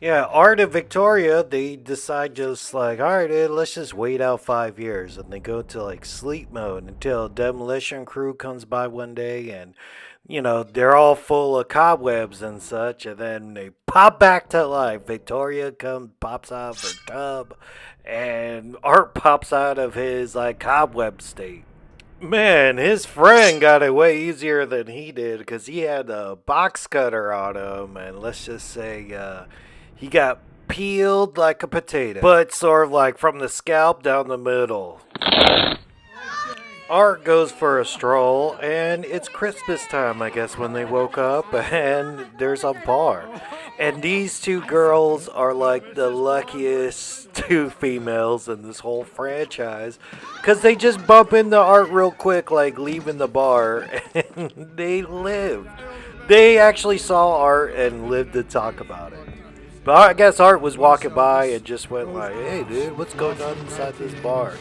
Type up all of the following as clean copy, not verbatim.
Yeah, Art and Victoria, they decide just like, all right, dude, let's just wait out 5 years. And they go to like sleep mode until demolition crew comes by one day and, they're all full of cobwebs and such. And then they pop back to life. Victoria pops out of her tub, and Art pops out of his like cobweb state. Man, his friend got it way easier than he did because he had a box cutter on him, and let's just say he got peeled like a potato, but sort of like from the scalp down the middle. Art goes for a stroll, and it's Christmas time, I guess, when they woke up, and there's a bar. And these two girls are like the luckiest two females in this whole franchise because they just bump into Art real quick, like leaving the bar, and they lived. They actually saw Art and lived to talk about it. But I guess Art was walking by and just went like, "Hey, dude, what's going on inside this bar?"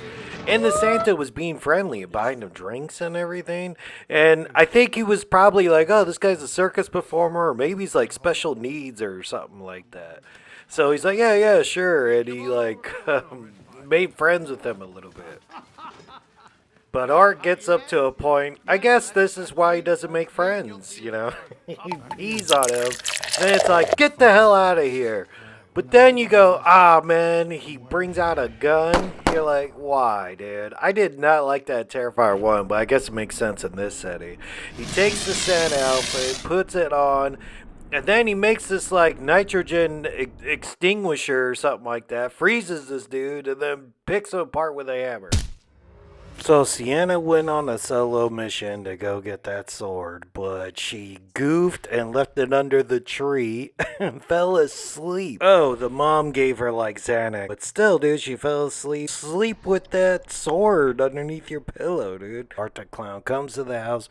And the Santa was being friendly and buying him drinks and everything. And I think he was probably like, "Oh, this guy's a circus performer, or maybe he's like special needs or something like that." So he's like, "Yeah, yeah, sure," and he like made friends with him a little bit. But Art gets up to a point. I guess this is why he doesn't make friends, he pees on him. And it's like, get the hell out of here. But then you go, ah, man, he brings out a gun. You're like, why, dude? I did not like that Terrifier 1, but I guess it makes sense in this setting. He takes the Santa outfit, puts it on, and then he makes this, like, nitrogen extinguisher or something like that, freezes this dude, and then picks him apart with a hammer. So Sienna went on a solo mission to go get that sword, but she goofed and left it under the tree and fell asleep. Oh, the mom gave her like Xanax, but still, dude, she fell asleep. Sleep with that sword underneath your pillow, dude. Art the Clown comes to the house,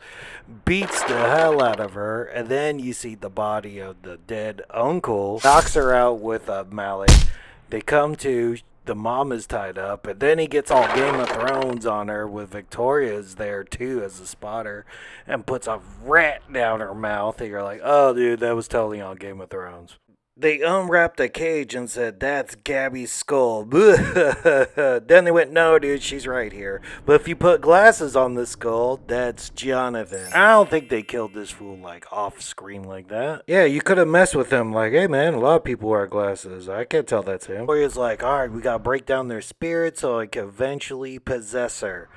beats the hell out of her, and then you see the body of the dead uncle, knocks her out with a mallet. They come to. The mom is tied up, and then he gets all Game of Thrones on her with Victoria's there too as a spotter and puts a rat down her mouth. And you're like, oh, dude, that was totally on Game of Thrones. They unwrapped a cage and said, that's Gabby's skull. Then they went, no, dude, she's right here. But if you put glasses on the skull, that's Jonathan. I don't think they killed this fool, like, off screen like that. Yeah, you could have messed with him, like, hey, man, a lot of people wear glasses. I can't tell that's him. Or he's like, all right, we got to break down their spirit so I can eventually possess her.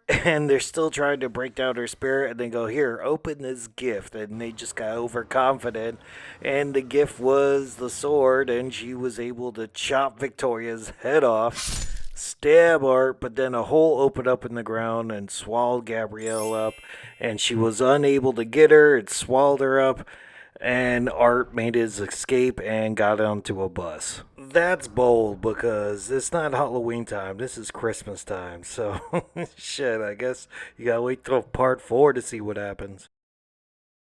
And they're still trying to break down her spirit, and they go, here, open this gift. And they just got overconfident, and the gift was the sword, and she was able to chop Victoria's head off, stab Art, but then a hole opened up in the ground and swallowed Gabrielle up, and she was unable to get her. It swallowed her up, and Art made his escape and got onto a bus. That's bold because it's not Halloween time. This is Christmas time. So, shit, I guess you gotta wait till part 4 to see what happens.